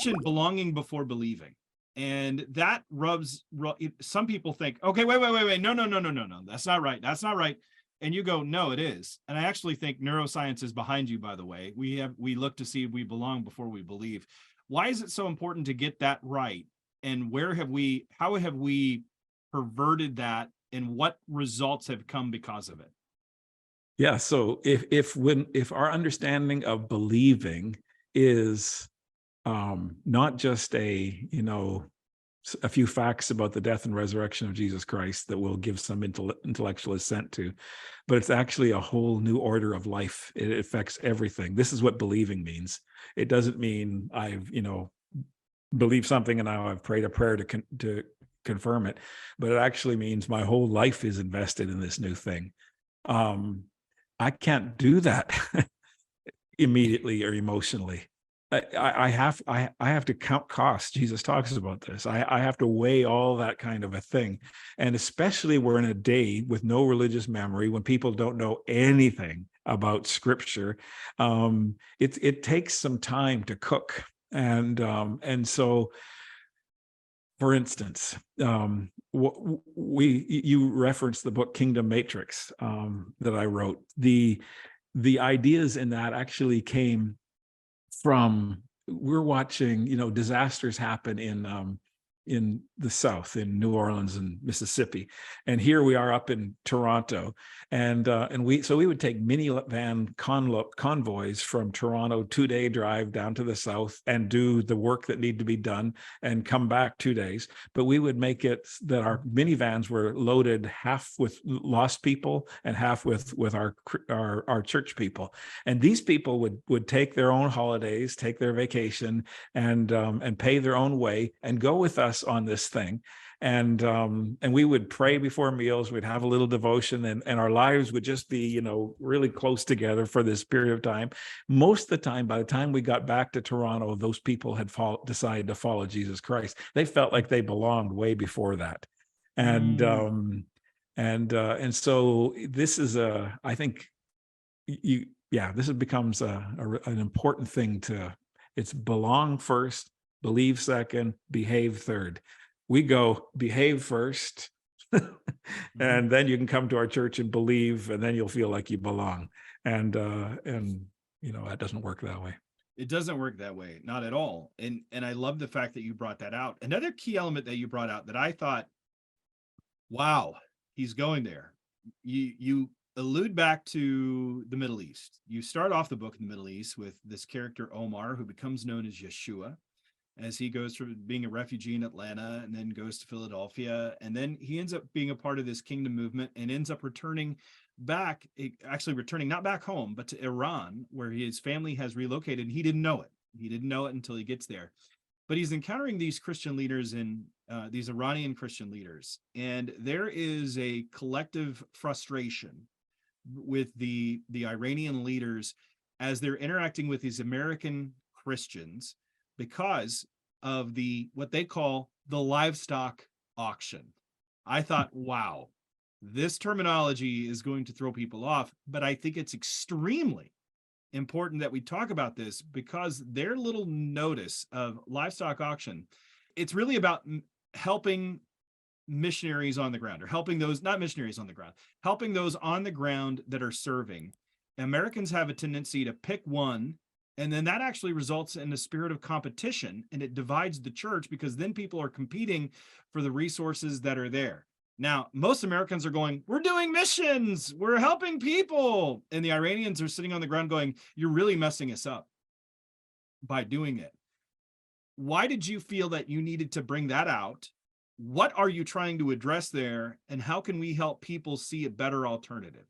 mentioned belonging before believing, and that some people think, okay, wait, no, that's not right, and you go, no, it is. And I actually think neuroscience is behind you, by the way. We look to see if we belong before we believe. Why is it so important to get that right? And how have we perverted that, and what results have come because of it? Yeah, so if our understanding of believing is not just a few facts about the death and resurrection of Jesus Christ that we'll give some intellectual assent to, but it's actually a whole new order of life. It affects everything. This is what believing means. It doesn't mean I've believed something and now I've prayed a prayer to confirm it, but it actually means my whole life is invested in this new thing. I can't do that immediately or emotionally. I have to count costs. Jesus talks about this. I have to weigh all that kind of a thing. And especially we're in a day with no religious memory, when people don't know anything about scripture. It takes some time to cook. And so, for instance, you referenced the book Kingdom Matrix that I wrote. The ideas in that actually came from, we're watching disasters happen in the South, in New Orleans and Mississippi, and here we are up in Toronto, and we would take minivan convoys from Toronto, 2-day drive down to the South and do the work that needed to be done and come back 2 days. But we would make it that our minivans were loaded half with lost people and half with our church people, and these people would take their own holidays, take their vacation, and pay their own way and go with us on this thing. And we would pray before meals. We'd have a little devotion, and our lives would just be, really close together for this period of time. Most of the time, by the time we got back to Toronto, those people had decided to follow Jesus Christ. They felt like they belonged way before that. And so this is I think this becomes an important thing it's belong first, believe second, behave third. We go behave first, and then you can come to our church and believe, and then you'll feel like you belong. And that doesn't work that way. It doesn't work that way, not at all. And I love the fact that you brought that out. Another key element that you brought out that I thought, wow, he's going there. You allude back to the Middle East. You start off the book in the Middle East with this character Omar, who becomes known as Yeshua, as he goes from being a refugee in Atlanta and then goes to Philadelphia. And then he ends up being a part of this kingdom movement and ends up returning not back home, but to Iran, where his family has relocated. He didn't know it. He didn't know it until he gets there. But he's encountering these Christian leaders these Iranian Christian leaders. And there is a collective frustration with the Iranian leaders as they're interacting with these American Christians because of what they call the livestock auction. I thought, wow, this terminology is going to throw people off, but I think it's extremely important that we talk about this, because their little notice of livestock auction, it's really about helping missionaries on the ground, or helping those, not missionaries on the ground, helping those on the ground that are serving. Americans have a tendency to pick one, and then that actually results in a spirit of competition, and it divides the church, because then people are competing for the resources that are there. Now, most Americans are going, we're doing missions, we're helping people. And the Iranians are sitting on the ground going, you're really messing us up by doing it. Why did you feel that you needed to bring that out? What are you trying to address there? And how can we help people see a better alternative?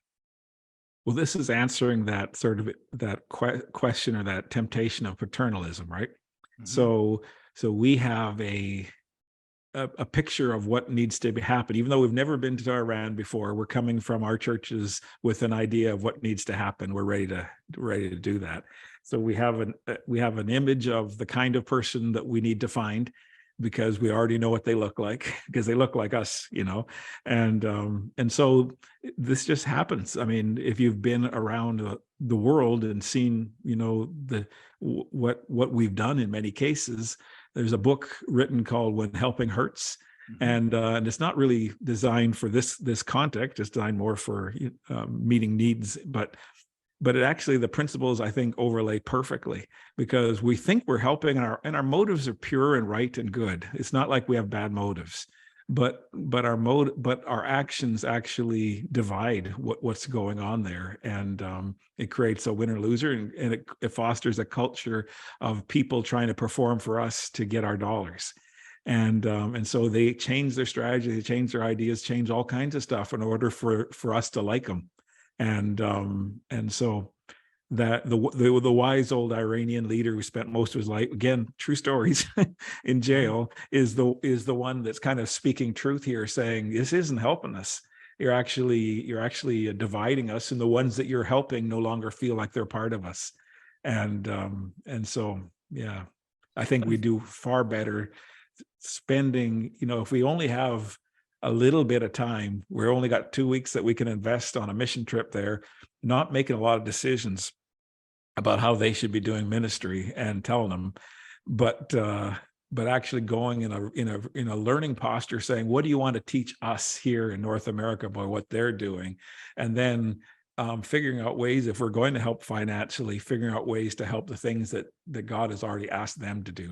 Well, this is answering that sort of question, or that temptation of paternalism, right? Mm-hmm. So we have a picture of what needs to happen. Even though we've never been to Iran before, we're coming from our churches with an idea of what needs to happen. We're ready to do that. So we have an image of the kind of person that we need to find, because we already know what they look like because they look like us, and so this just happens. I mean, if you've been around the world and seen, what we've done in many cases, there's a book written called When Helping Hurts. And it's not really designed for this context. It's designed more for meeting needs, but it actually, the principles, I think, overlay perfectly, because we think we're helping, and our motives are pure and right and good. It's not like we have bad motives, but our actions actually divide what's going on there, and it creates a winner loser, and it fosters a culture of people trying to perform for us to get our dollars. And so they change their strategy, they change their ideas, change all kinds of stuff in order for us to like them. And so that the wise old Iranian leader who spent most of his life, again, true stories, in jail, is the one that's kind of speaking truth here, saying this isn't helping us. You're actually dividing us, and the ones that you're helping no longer feel like they're part of us. And so, yeah, I think we do far better spending, if we only have a little bit of time, we're only got 2 weeks that we can invest on a mission trip there, not making a lot of decisions about how they should be doing ministry and telling them, but actually going in a learning posture, saying, what do you want to teach us here in North America by what they're doing? And then figuring out ways, if we're going to help financially, figuring out ways to help the things that God has already asked them to do.